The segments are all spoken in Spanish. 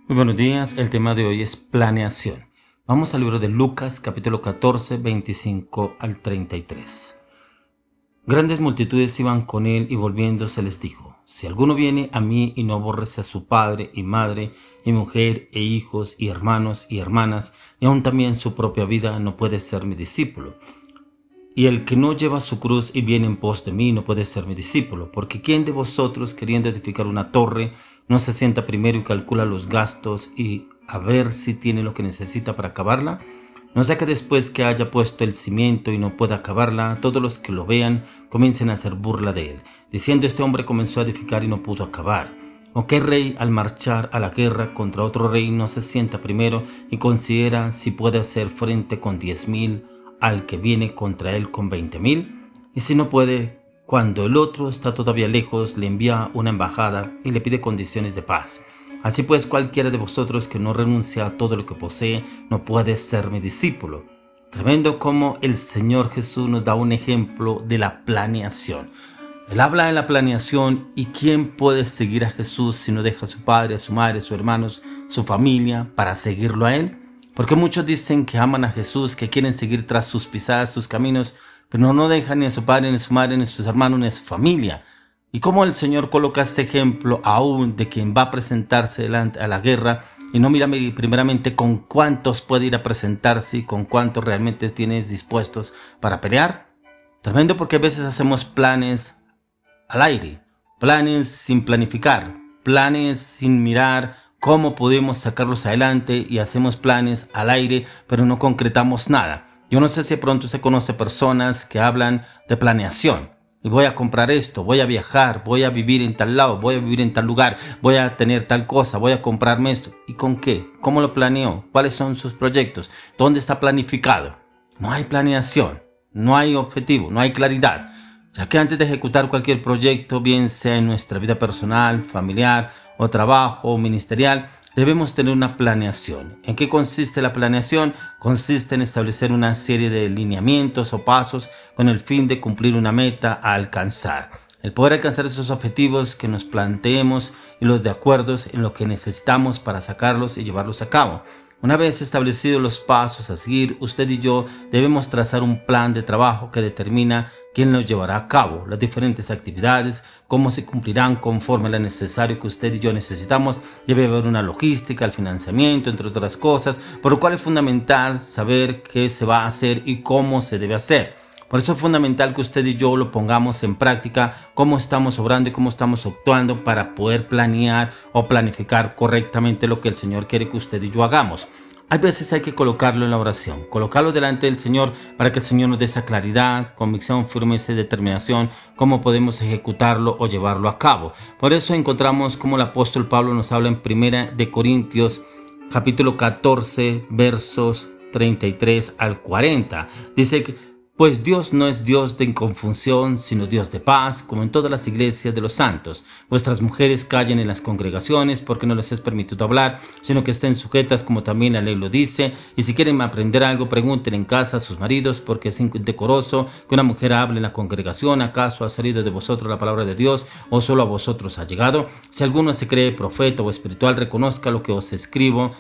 Muy buenos días, el tema de hoy es planeación. Vamos al libro de Lucas, capítulo 14, 25 al 33. Grandes multitudes iban con él y volviéndose les dijo: si alguno viene a mí y no aborrece a su padre y madre y mujer e hijos y hermanos y hermanas y aun también su propia vida, no puede ser mi discípulo. Y el que no lleva su cruz y viene en pos de mí no puede ser mi discípulo, porque ¿quién de vosotros, queriendo edificar una torre, no se sienta primero y calcula los gastos y a ver si tiene lo que necesita para acabarla? No sea que después que haya puesto el cimiento y no pueda acabarla, todos los que lo vean comiencen a hacer burla de él, diciendo: este hombre comenzó a edificar y no pudo acabar. ¿O qué rey al marchar a la guerra contra otro rey no se sienta primero y considera si puede hacer frente con 10.000 al que viene contra él con 20.000? Y si no puede, cuando el otro está todavía lejos, le envía una embajada y le pide condiciones de paz. Así pues, cualquiera de vosotros que no renuncia a todo lo que posee no puede ser mi discípulo. Tremendo como el Señor Jesús nos da un ejemplo de la planeación. Él habla de la planeación, y ¿quién puede seguir a Jesús si no deja a su padre, a su madre, a sus hermanos, su familia para seguirlo a Él? Porque muchos dicen que aman a Jesús, que quieren seguir tras sus pisadas, sus caminos, pero no dejan ni a su padre, ni a su madre, ni a sus hermanos, ni a su familia. Y cómo el Señor coloca este ejemplo aún de quien va a presentarse delante a la guerra y no mira primeramente con cuántos puede ir a presentarse y con cuántos realmente tienes dispuestos para pelear. Tremendo, porque a veces hacemos planes al aire, planes sin planificar, planes sin mirar cómo podemos sacarlos adelante, y hacemos planes al aire pero no concretamos nada. Yo no sé si pronto se conoce personas que hablan de planeación. Y voy a comprar esto, voy a viajar, voy a vivir en tal lado, voy a vivir en tal lugar, voy a tener tal cosa, voy a comprarme esto. ¿Y con qué? ¿Cómo lo planeó? ¿Cuáles son sus proyectos? ¿Dónde está planificado? No hay planeación, no hay objetivo, no hay claridad. Ya que antes de ejecutar cualquier proyecto, bien sea en nuestra vida personal, familiar o trabajo o ministerial, debemos tener una planeación. ¿En qué consiste la planeación? Consiste en establecer una serie de lineamientos o pasos con el fin de cumplir una meta a alcanzar. El poder alcanzar esos objetivos que nos planteemos y los de acuerdo en lo que necesitamos para sacarlos y llevarlos a cabo. Una vez establecidos los pasos a seguir, usted y yo debemos trazar un plan de trabajo que determina quién los llevará a cabo, las diferentes actividades, cómo se cumplirán conforme a lo necesario que usted y yo necesitamos. Debe haber una logística, el financiamiento, entre otras cosas, por lo cual es fundamental saber qué se va a hacer y cómo se debe hacer. Por eso es fundamental que usted y yo lo pongamos en práctica, cómo estamos obrando y cómo estamos actuando para poder planear o planificar correctamente lo que el Señor quiere que usted y yo hagamos. Hay veces hay que colocarlo en la oración, colocarlo delante del Señor para que el Señor nos dé esa claridad, convicción, firmeza y determinación, cómo podemos ejecutarlo o llevarlo a cabo. Por eso encontramos como el apóstol Pablo nos habla en 1 Corintios capítulo 14 versos 33 al 40. Dice que pues Dios no es Dios de confusión, sino Dios de paz, como en todas las iglesias de los santos. Vuestras mujeres callen en las congregaciones, porque no les es permitido hablar, sino que estén sujetas, como también la ley lo dice. Y si quieren aprender algo, pregunten en casa a sus maridos, porque es indecoroso que una mujer hable en la congregación. ¿Acaso ha salido de vosotros la palabra de Dios, o solo a vosotros ha llegado? Si alguno se cree profeta o espiritual, reconozca lo que os escribo.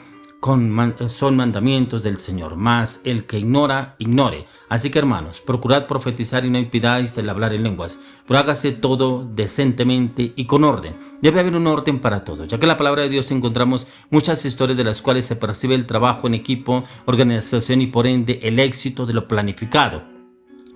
Son mandamientos del Señor, mas el que ignora, ignore. Así que, hermanos, procurad profetizar y no impidáis el hablar en lenguas, pero hágase todo decentemente y con orden. Debe haber un orden para todo, ya que en la palabra de Dios encontramos muchas historias de las cuales se percibe el trabajo en equipo, organización y por ende el éxito de lo planificado.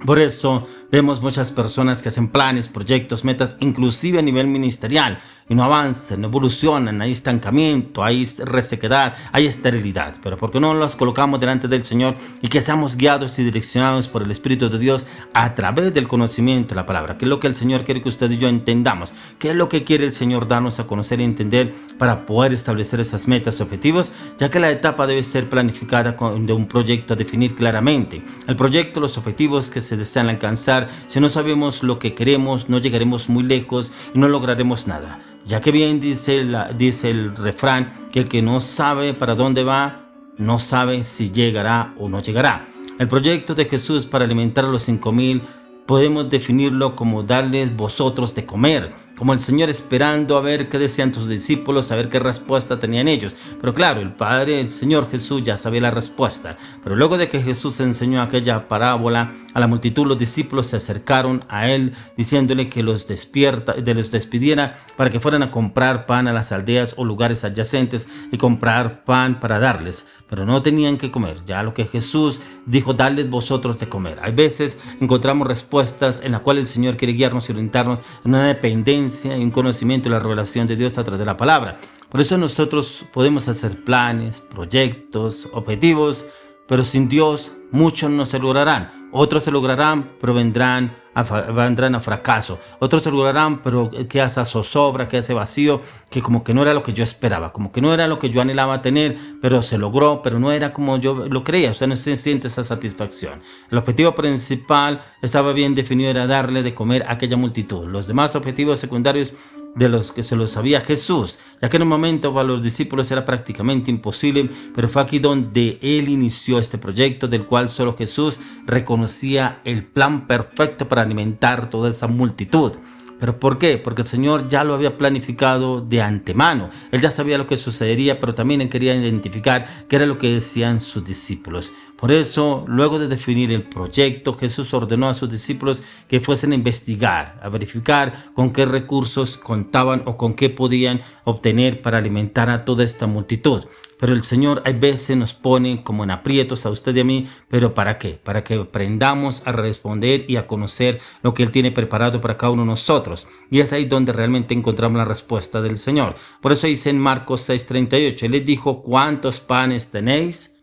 Por eso vemos muchas personas que hacen planes, proyectos, metas, inclusive a nivel ministerial, y no avanzan, no evolucionan, hay estancamiento, hay resequedad, hay esterilidad. Pero ¿por qué no las colocamos delante del Señor y que seamos guiados y direccionados por el Espíritu de Dios a través del conocimiento de la palabra? ¿Qué es lo que el Señor quiere que usted y yo entendamos? ¿Qué es lo que quiere el Señor darnos a conocer y entender para poder establecer esas metas y objetivos? Ya que la etapa debe ser planificada de un proyecto a definir claramente. El proyecto, los objetivos que se desean alcanzar. Si no sabemos lo que queremos, no llegaremos muy lejos y no lograremos nada. Ya que bien dice el refrán, que el que no sabe para dónde va, no sabe si llegará o no llegará. El proyecto de Jesús para alimentar a los 5.000 podemos definirlo como darles vosotros de comer, como el Señor esperando a ver qué decían sus discípulos, a ver qué respuesta tenían ellos. Pero claro, el Señor Jesús ya sabía la respuesta. Pero luego de que Jesús enseñó aquella parábola a la multitud, los discípulos se acercaron a él diciéndole que los despidiera para que fueran a comprar pan a las aldeas o lugares adyacentes y comprar pan para darles. Pero no tenían que comer. Ya lo que Jesús dijo, dadles vosotros de comer. Hay veces encontramos respuestas en las cuales el Señor quiere guiarnos y orientarnos en una dependencia y un conocimiento de la revelación de Dios a través de la palabra. Por eso nosotros podemos hacer planes, proyectos, objetivos, pero sin Dios muchos no se lograrán. Otros se lograrán, pero vendrán a fracaso. Otros se lograrán, pero que hace zozobra, que hace vacío, que como que no era lo que yo esperaba, como que no era lo que yo anhelaba tener, pero se logró, pero no era como yo lo creía. O sea, no se siente esa satisfacción. El objetivo principal estaba bien definido, era darle de comer a aquella multitud. Los demás objetivos secundarios de los que se los sabía Jesús, ya que en un momento para los discípulos era prácticamente imposible, pero fue aquí donde él inició este proyecto del cual solo Jesús reconocía el plan perfecto para alimentar toda esa multitud. ¿Pero por qué? Porque el Señor ya lo había planificado de antemano. Él ya sabía lo que sucedería, pero también él quería identificar qué era lo que decían sus discípulos. Por eso, luego de definir el proyecto, Jesús ordenó a sus discípulos que fuesen a investigar, a verificar con qué recursos contaban o con qué podían obtener para alimentar a toda esta multitud. Pero el Señor hay veces nos pone como en aprietos a usted y a mí, pero ¿para qué? Para que aprendamos a responder y a conocer lo que Él tiene preparado para cada uno de nosotros. Y es ahí donde realmente encontramos la respuesta del Señor. Por eso dice en Marcos 6:38, Él les dijo, ¿cuántos panes tenéis?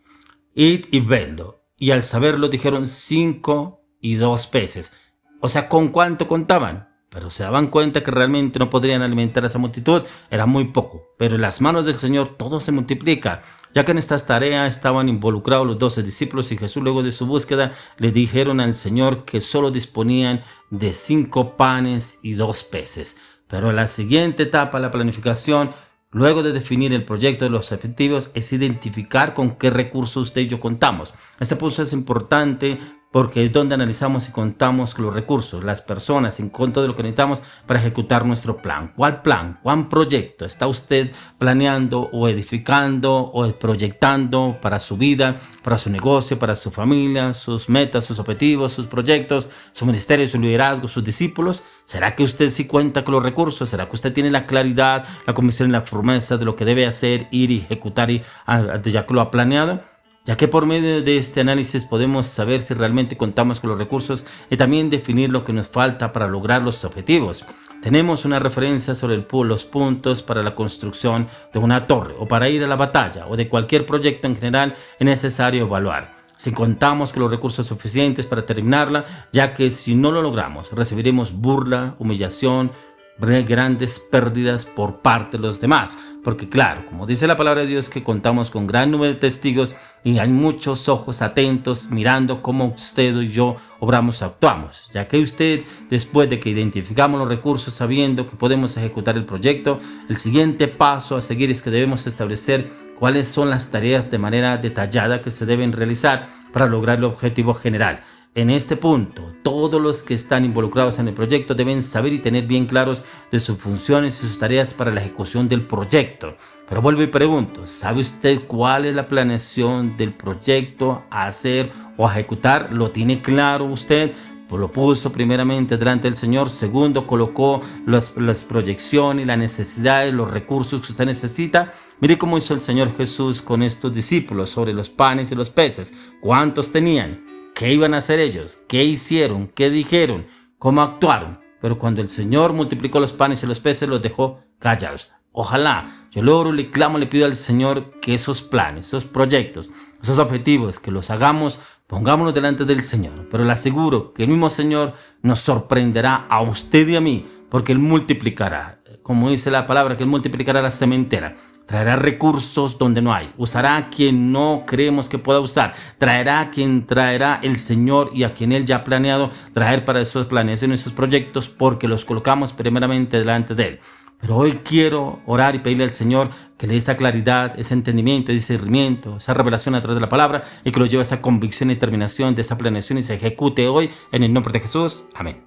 Id y vedlo. Y al saberlo dijeron 5 y 2 peces. O sea, ¿con cuánto contaban? Pero se daban cuenta que realmente no podrían alimentar a esa multitud, era muy poco. Pero en las manos del Señor todo se multiplica, ya que en estas tareas estaban involucrados los 12 discípulos y Jesús luego de su búsqueda le dijeron al Señor que solo disponían de 5 panes y 2 peces. Pero la siguiente etapa, la planificación, luego de definir el proyecto de los objetivos, es identificar con qué recursos usted y yo contamos. Este punto es importante porque es donde analizamos y contamos con los recursos, las personas, en contra de lo que necesitamos para ejecutar nuestro plan. ¿Cuál plan? ¿Cuál proyecto está usted planeando o edificando o proyectando para su vida, para su negocio, para su familia, sus metas, sus objetivos, sus proyectos, su ministerio, su liderazgo, sus discípulos? ¿Será que usted sí cuenta con los recursos? ¿Será que usted tiene la claridad, la convicción y la firmeza de lo que debe hacer, ir y ejecutar ya que lo ha planeado? Ya que por medio de este análisis podemos saber si realmente contamos con los recursos y también definir lo que nos falta para lograr los objetivos. Tenemos una referencia sobre los puntos para la construcción de una torre o para ir a la batalla o de cualquier proyecto en general es necesario evaluar si contamos con los recursos suficientes para terminarla, ya que si no lo logramos recibiremos burla, humillación, grandes pérdidas por parte de los demás, porque claro, como dice la palabra de Dios, que contamos con gran número de testigos y hay muchos ojos atentos mirando cómo usted y yo obramos, actuamos, ya que usted, después de que identificamos los recursos sabiendo que podemos ejecutar el proyecto, el siguiente paso a seguir es que debemos establecer cuáles son las tareas de manera detallada que se deben realizar para lograr el objetivo general. En este punto, todos los que están involucrados en el proyecto deben saber y tener bien claros de sus funciones y sus tareas para la ejecución del proyecto. Pero vuelvo y pregunto, ¿sabe usted cuál es la planeación del proyecto a hacer o a ejecutar? ¿Lo tiene claro usted? Pues lo puso primeramente delante del Señor. Segundo, colocó las proyecciones, las necesidades, los recursos que usted necesita. Mire cómo hizo el Señor Jesús con estos discípulos sobre los panes y los peces. ¿Cuántos tenían? ¿Qué iban a hacer ellos? ¿Qué hicieron? ¿Qué dijeron? ¿Cómo actuaron? Pero cuando el Señor multiplicó los panes y los peces, los dejó callados. Ojalá, yo le oro, le clamo, le pido al Señor que esos planes, esos proyectos, esos objetivos, que los hagamos, pongámonos delante del Señor. Pero le aseguro que el mismo Señor nos sorprenderá a usted y a mí, porque Él multiplicará, como dice la palabra, que Él multiplicará la sementera. Traerá recursos donde no hay. Usará a quien no creemos que pueda usar. Traerá a quien traerá el Señor y a quien Él ya ha planeado traer para esos planes y esos proyectos, porque los colocamos primeramente delante de Él. Pero hoy quiero orar y pedirle al Señor que le dé esa claridad, ese entendimiento, ese discernimiento, esa revelación a través de la palabra y que lo lleve a esa convicción y determinación de esa planeación y se ejecute hoy en el nombre de Jesús. Amén.